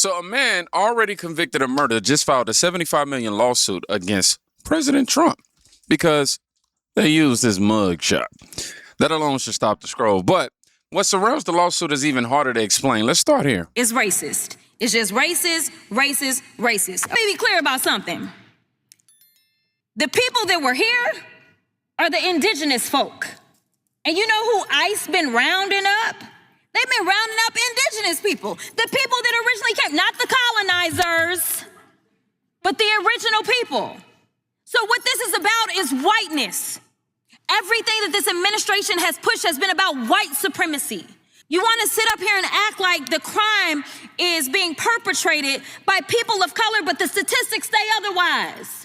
So a man already convicted of murder just filed a $75 million lawsuit against President Trump because they used his mugshot. That alone should stop the scroll. But what surrounds the lawsuit is even harder to explain. Let's start here. It's racist. It's just racist, racist, racist. Let me be clear about something. The people that were here are the indigenous folk. And you know who ICE been rounding up? They've been rounding up indigenous people. The people that originally came, not the colonizers, but the original people. So what this is about is whiteness. Everything that this administration has pushed has been about white supremacy. You want to sit up here and act like the crime is being perpetrated by people of color, but the statistics say otherwise.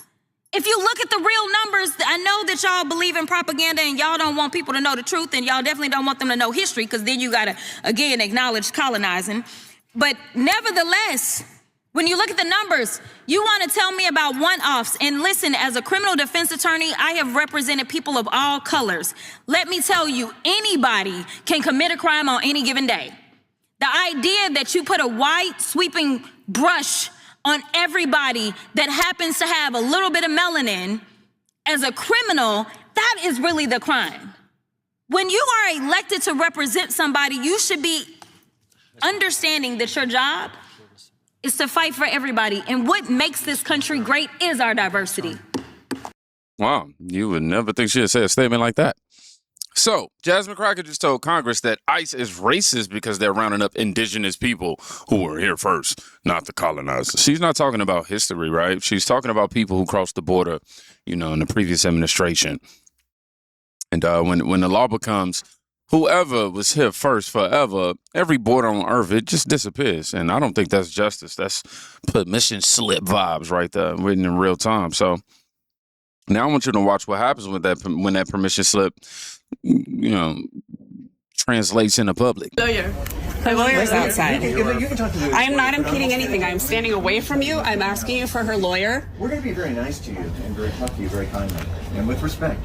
If you look at the real numbers, I know that y'all believe in propaganda and y'all don't want people to know the truth, and y'all definitely don't want them to know history, because then you got to, again, acknowledge colonizing. But nevertheless, when you look at the numbers, you want to tell me about one-offs. And listen, as a criminal defense attorney, I have represented people of all colors. Let me tell you, anybody can commit a crime on any given day. The idea that you put a white sweeping brush on everybody that happens to have a little bit of melanin as a criminal, that is really the crime. When you are elected to represent somebody, you should be understanding that your job is to fight for everybody. And what makes this country great is our diversity. Wow, you would never think she'd say a statement like that. So, Jasmine Crockett just told Congress that ICE is racist because they're rounding up indigenous people who were here first, not the colonizers. She's not talking about history, right? She's talking about people who crossed the border, in the previous administration. And when the law becomes whoever was here first forever, every border on earth, it just disappears. And I don't think that's justice. That's permission slip vibes right there, written in real time. So now I want you to watch what happens with that when that permission slip, translates into public. Lawyer. My lawyer's outside. I am not impeding anything. I am standing away from you. I'm asking you for her lawyer. We're going to be very nice to you and very talk to you very kindly and with respect.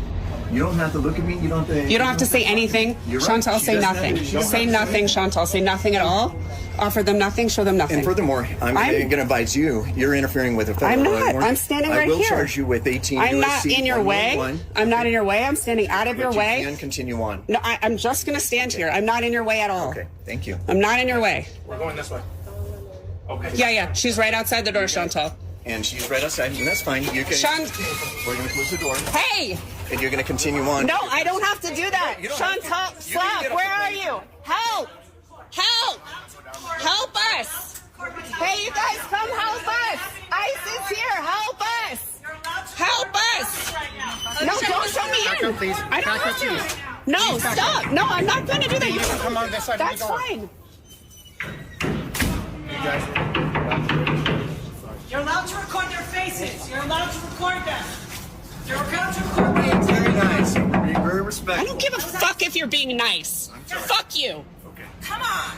You don't have to look at me. You don't have to say anything. You're Chantal, right. say nothing. Say nothing, Chantal. Say nothing at all. Offer them nothing. Show them nothing. And furthermore, I'm going to advise you. You're interfering with a federal law. I'm not. I'm standing right here. I will charge you with 18 I'm USC not in your way. 111. I'm not in your way. I'm standing out of your way. You can continue on. No, I'm just going to stand here. I'm not in your way at all. Okay. Thank you. I'm not in your way. We're going this way. Okay. Yeah. She's right outside the door, Chantal. And she's right outside, and that's fine. You can. We're going to close the door. Hey! And you're going to continue on. No, I don't have to do that. Chantal, stop. Where are you? Help! Help! Help us! Hey, you guys, come help us! ICE is here. Help us! Help us! No, don't show me in. Back up, please. I don't Back up, want please. to. No, stop. No, I'm not going to do that. You Come on this side. That's fine. You're allowed to record their faces. You're allowed to record them. You're allowed to record them. Very nice. Being very respectful. I don't give a fuck if you're being nice. Fuck you. Okay. Come on.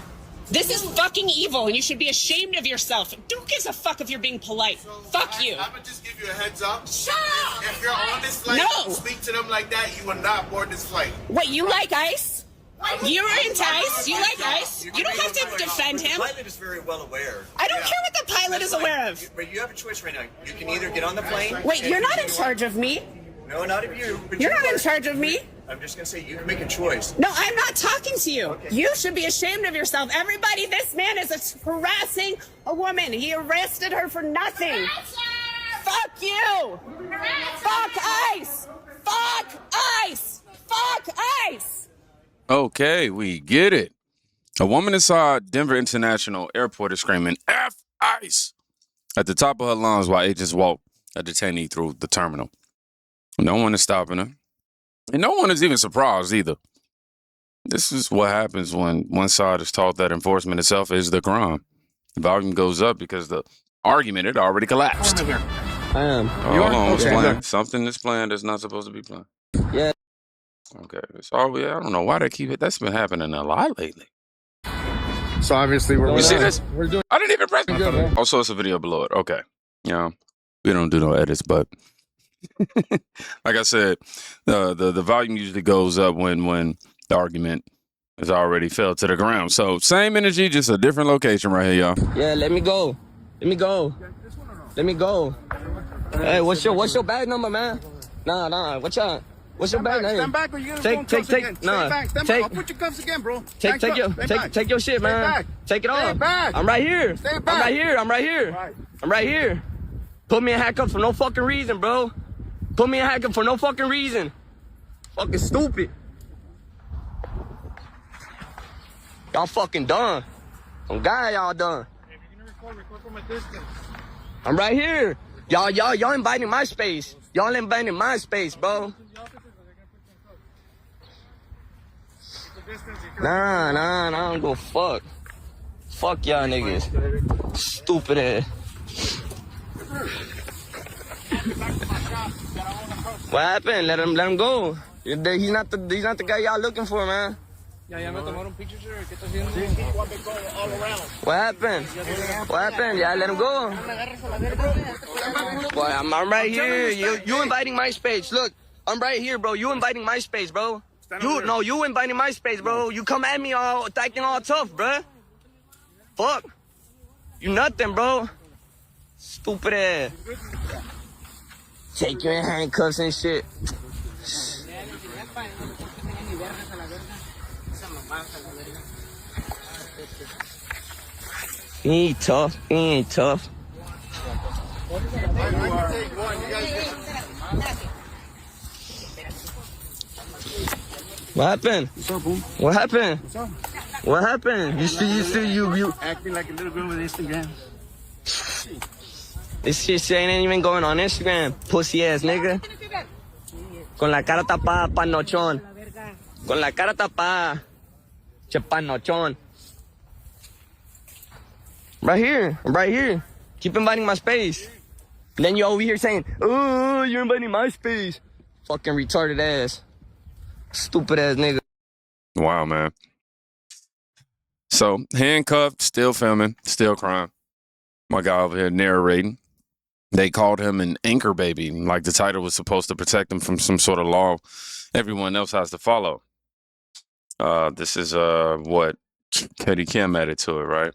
This is fucking evil, and you should be ashamed of yourself. Who gives a fuck if you're being polite? Fuck you. I'm gonna just give you a heads up. Shut up! If you're on this flight, No. speak to them like that. You will not board this flight. Wait, you like ICE? You're into ICE? You like ICE? You don't have to defend him. The pilot is very well aware. I don't care what the pilot is aware of. But you have a choice right now. You can either get on the plane. Wait, you're not in charge of me. No, not of you. But You're not in are. charge of me. I'm just going to say you can make a choice. No, I'm not talking to you. You should be ashamed of yourself. Everybody, this man is harassing a woman. He arrested her for nothing. Fuck you. Fuck ICE. Fuck ICE. Fuck ICE. Okay, we get it. A woman inside Denver International Airport is screaming, F ICE, at the top of her lungs while agents walk a detainee through the terminal. No one is stopping her. And no one is even surprised either. This is what happens when one side is taught that enforcement itself is the crime. The volume goes up because the argument had already collapsed. I am. Hold on, what's Okay. playing? Something is playing that's not supposed to be playing. Yeah. Okay, I don't know why they keep it. That's been happening a lot lately. So obviously we're. You see this? We're doing. I didn't even press it. Good, man. Also, it's a video below it. Okay. We don't do no edits, but like I said, the volume usually goes up when the argument has already fell to the ground. So same energy, just a different location right here, y'all. Yeah, let me go. Let me go. Let me go. Hey, what's your bag number, man? Nah. What's your bag name? Stand back or you're gonna Take. Nah. Stand back. I'll put your cuffs again, bro. Take your shit, man. back. Take it Stay off. back. I'm right here. Stay back. I'm right here. Put me in handcuffs for no fucking reason, bro. Put me in handcuffs for no fucking reason. Fucking stupid. Y'all fucking done. On God, y'all done. I'm right here. Y'all inviting my space. Y'all inviting my space, bro. Nah, I don't go fuck. Fuck y'all niggas. Stupid ass. What happened? Let him go. He's not the guy y'all looking for, man. What happened? Yeah, let him go. Boy, I'm right here. You inviting my space. Look, I'm right here, bro. You inviting my space, bro. You inviting my space, bro. You come at me all acting all tough, bro. Fuck. You nothing, bro. Stupid ass. Take you in handcuffs and shit. He ain't tough. What happened? What happened? You acting like a little girl with Instagram. This shit ain't even going on Instagram. Pussy ass nigga. Con la cara tapada, panochón. Con la cara tapada. Che panochón. I'm right here. Keep inviting my space. And then you over here saying, oh, you're inviting my space. Fucking retarded ass. Stupid ass nigga. Wow, man. So handcuffed, still filming, still crying. My guy over here narrating. They called him an anchor baby, like the title was supposed to protect him from some sort of law everyone else has to follow. This is what Teddy Kim added to it, right?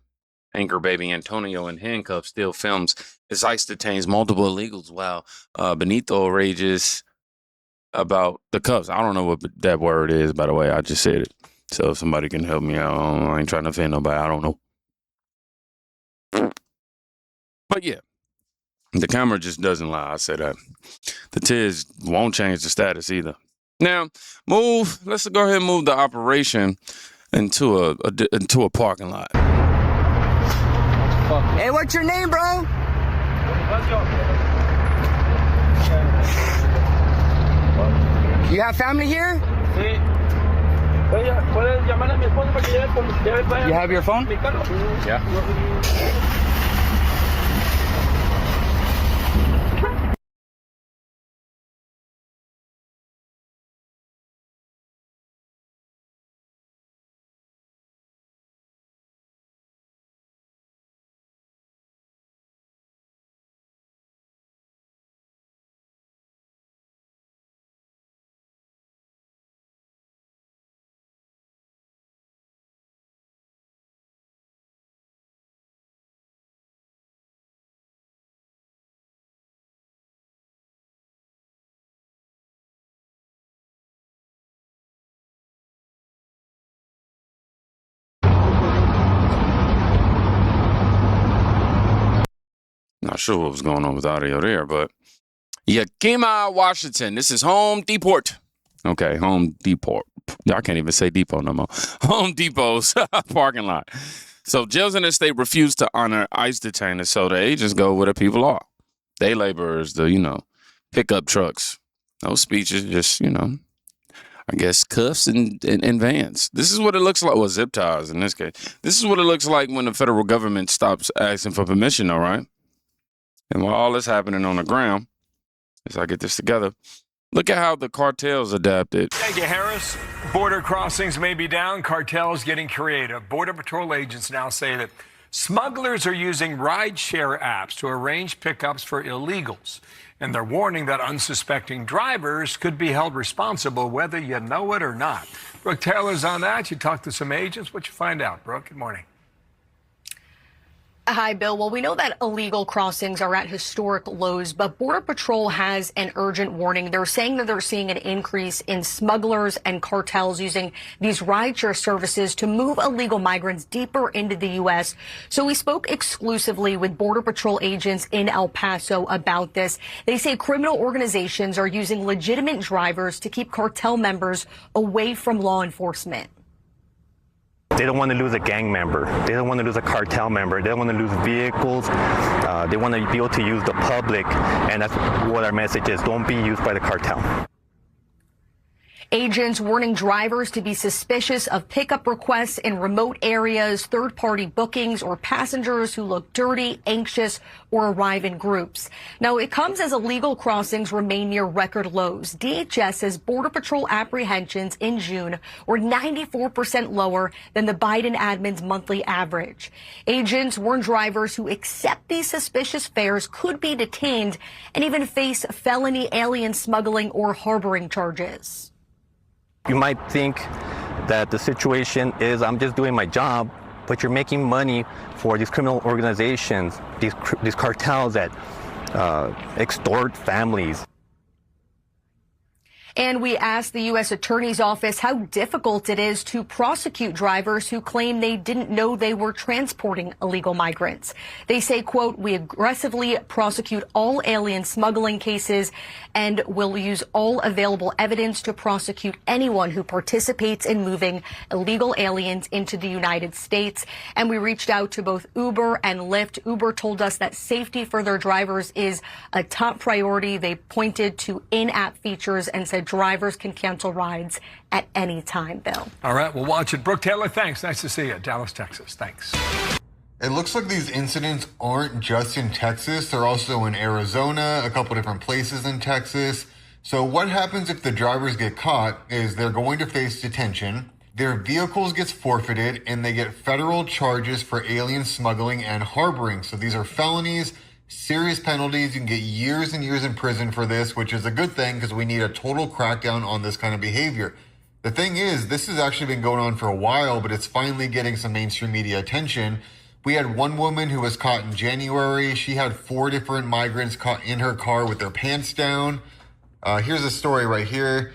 Anchor baby Antonio in handcuffs still films as ICE detains multiple illegals while Benito rages about the cuffs. I don't know what that word is, by the way. I just said it. So if somebody can help me out, I ain't trying to offend nobody. I don't know. But yeah, the camera just doesn't lie. I said that. The tiz won't change the status either. Now, let's go ahead and move the operation into a parking lot. Hey, what's your name, bro? You have family here? You have your phone? Yeah. Not sure what was going on with audio there, but Yakima, Washington. This is Home Depot. Okay, Home Depot. I can't even say depot no more. Home Depot's parking lot. So jails in the state refuse to honor ICE detainers, so the agents go where the people are. Day laborers, the pickup trucks. No speeches, just I guess cuffs and vans. This is what it looks like. Well, zip ties in this case. This is what it looks like when the federal government stops asking for permission, all right? And while all this happening on the ground, as I get this together, look at how the cartels adapted. Thank you, Harris. Border crossings may be down. Cartels getting creative. Border Patrol agents now say that Smugglers are using rideshare apps to arrange pickups for illegals. And they're warning that unsuspecting drivers could be held responsible whether you know it or not. Brooke Taylor's on that. You talked to some agents. What'd you find out, Brooke? Good morning. Hi, Bill. Well, we know that illegal crossings are at historic lows, but Border Patrol has an urgent warning. They're saying that they're seeing an increase in smugglers and cartels using these rideshare services to move illegal migrants deeper into the U.S. So we spoke exclusively with Border Patrol agents in El Paso about this. They say criminal organizations are using legitimate drivers to keep cartel members away from law enforcement. They don't want to lose a gang member. They don't want to lose a cartel member. They don't want to lose vehicles. They want to be able to use the public, and that's what our message is. Don't be used by the cartel. Agents warning drivers to be suspicious of pickup requests in remote areas, third-party bookings, or passengers who look dirty, anxious, or arrive in groups. Now, it comes as illegal crossings remain near record lows. DHS says Border Patrol apprehensions in June were 94% lower than the Biden admin's monthly average. Agents warn drivers who accept these suspicious fares could be detained and even face felony alien smuggling or harboring charges. You might think that the situation is I'm just doing my job, but you're making money for these criminal organizations, these cartels that extort families. And we asked the U.S. Attorney's Office how difficult it is to prosecute drivers who claim they didn't know they were transporting illegal migrants. They say, quote, we aggressively prosecute all alien smuggling cases and will use all available evidence to prosecute anyone who participates in moving illegal aliens into the United States. And we reached out to both Uber and Lyft. Uber told us that safety for their drivers is a top priority. They pointed to in-app features and said drivers can cancel rides at any time, Bill. All right, we'll watch it. Brooke Taylor, thanks. Nice to see you. Dallas, Texas. Thanks. It looks like these incidents aren't just in Texas. They're also in Arizona, a couple different places in Texas. So what happens if the drivers get caught is they're going to face detention, their vehicles gets forfeited, and they get federal charges for alien smuggling and harboring. So these are felonies, serious penalties. You can get years and years in prison for this, which is a good thing because we need a total crackdown on this kind of behavior. The thing is, this has actually been going on for a while, but it's finally getting some mainstream media attention. We had one woman who was caught in January. She had 4 different migrants caught in her car with their pants down. Here's a story right here.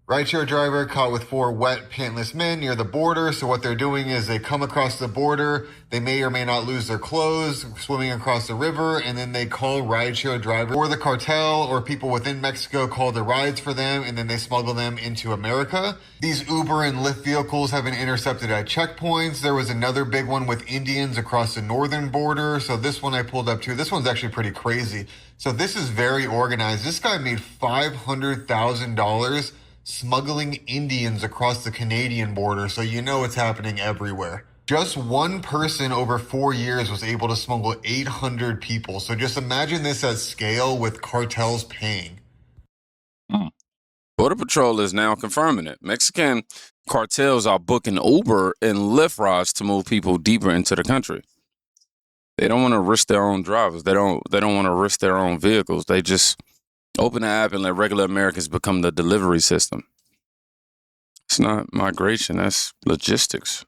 Rideshare driver caught with 4 wet, pantless men near the border. So what they're doing is they come across the border. They may or may not lose their clothes swimming across the river. And then they call rideshare drivers or the cartel or people within Mexico call the rides for them. And then they smuggle them into America. These Uber and Lyft vehicles have been intercepted at checkpoints. There was another big one with Indians across the northern border. So this one I pulled up too. This one's actually pretty crazy. So this is very organized. This guy made $500,000 smuggling Indians across the Canadian border, so you know it's happening everywhere. Just one person over 4 years was able to smuggle 800 people. So just imagine this at scale with cartels paying. Border Patrol is now confirming it. Mexican cartels are booking Uber and Lyft rides to move people deeper into the country. They don't want to risk their own drivers. They don't want to risk their own vehicles. They just open the app and let regular Americans become the delivery system. It's not migration, that's logistics.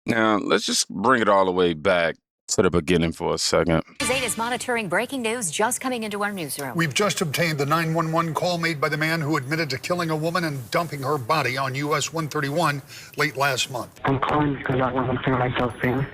Now, let's just bring it all the way back to the beginning for a second. News 8 is monitoring breaking news just coming into our newsroom. We've just obtained the 911 call made by the man who admitted to killing a woman and dumping her body on US 131 late last month. I'm calling because I want to turn myself in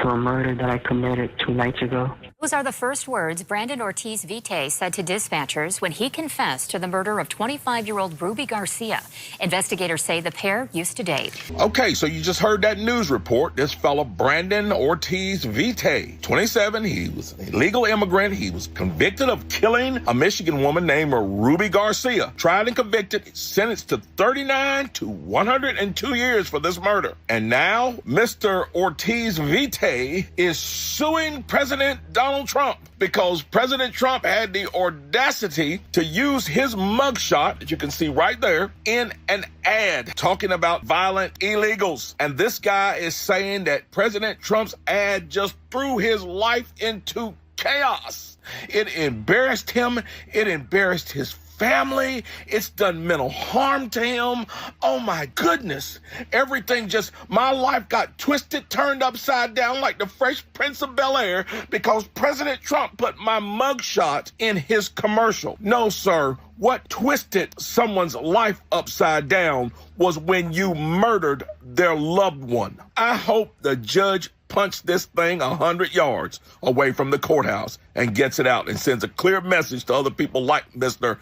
to a murder that I committed 2 nights ago. Those are the first words Brandon Ortiz Vite said to dispatchers when he confessed to the murder of 25-year-old Ruby Garcia. Investigators say the pair used to date. Okay, so you just heard that news report. This fella, Brandon Ortiz Vite, 27, he was a legal immigrant. He was convicted of killing a Michigan woman named Ruby Garcia. Tried and convicted, sentenced to 39 to 102 years for this murder. And now, Mr. Ortiz Vite is suing President Donald Donald Trump because President Trump had the audacity to use his mugshot, that you can see right there, in an ad talking about violent illegals. And this guy is saying that President Trump's ad just threw his life into chaos. It embarrassed him. It embarrassed his family. It's done mental harm to him. Oh my goodness. Everything just, my life got twisted, turned upside down like the Fresh Prince of Bel-Air because President Trump put my mugshot in his commercial. No, sir. What twisted someone's life upside down was when you murdered their loved one. I hope the judge punch this thing 100 yards away from the courthouse and gets it out and sends a clear message to other people like Mr.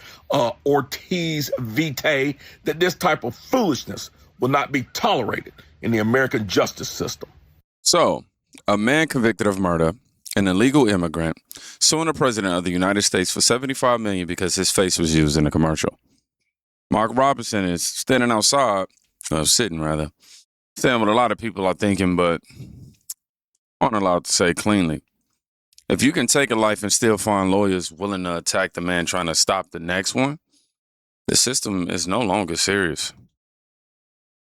Ortiz Vitae that this type of foolishness will not be tolerated in the American justice system. So, a man convicted of murder, an illegal immigrant, suing the president of the United States for $75 million because his face was used in a commercial. Mark Robinson is standing outside, sitting rather, saying what a lot of people are thinking, but aren't allowed to say cleanly. If you can take a life and still find lawyers willing to attack the man trying to stop the next one, the system is no longer serious.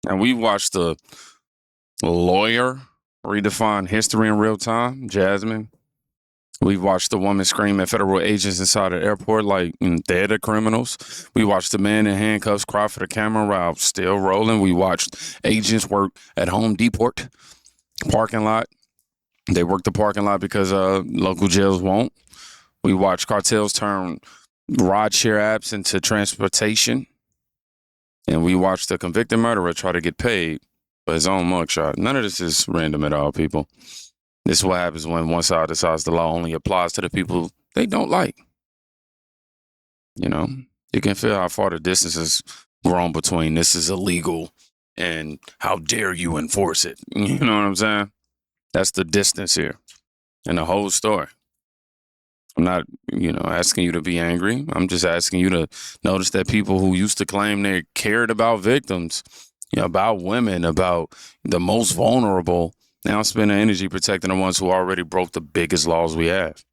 And we watched the lawyer redefine history in real time, Jasmine. We watched the woman scream at federal agents inside the airport like they're the criminals. We watched the man in handcuffs cry for the camera while still rolling. We watched agents work at Home Depot parking lot. They work the parking lot because local jails won't. We watch cartels turn rideshare apps into transportation. And we watch the convicted murderer try to get paid for his own mugshot. None of this is random at all, people. This is what happens when one side decides the law only applies to the people they don't like. You know, you can feel how far the distance has grown between this is illegal and how dare you enforce it. You know what I'm saying? That's the distance here and the whole story. I'm not, asking you to be angry. I'm just asking you to notice that people who used to claim they cared about victims, about women, about the most vulnerable, now spend their energy protecting the ones who already broke the biggest laws we have.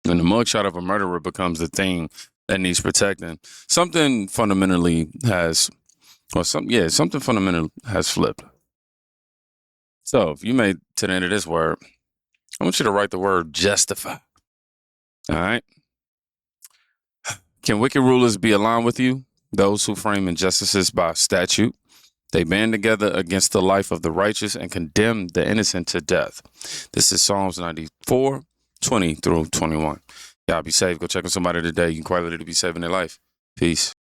And the mugshot of a murderer becomes the thing that needs protecting. Something fundamentally has flipped. So if you made to the end of this word, I want you to write the word justify. All right. Can wicked rulers be aligned with you? Those who frame injustices by statute. They band together against the life of the righteous and condemn the innocent to death. This is Psalms 94, 20 through 21. Y'all be safe. Go check on somebody today. You can quite literally be saving their life. Peace.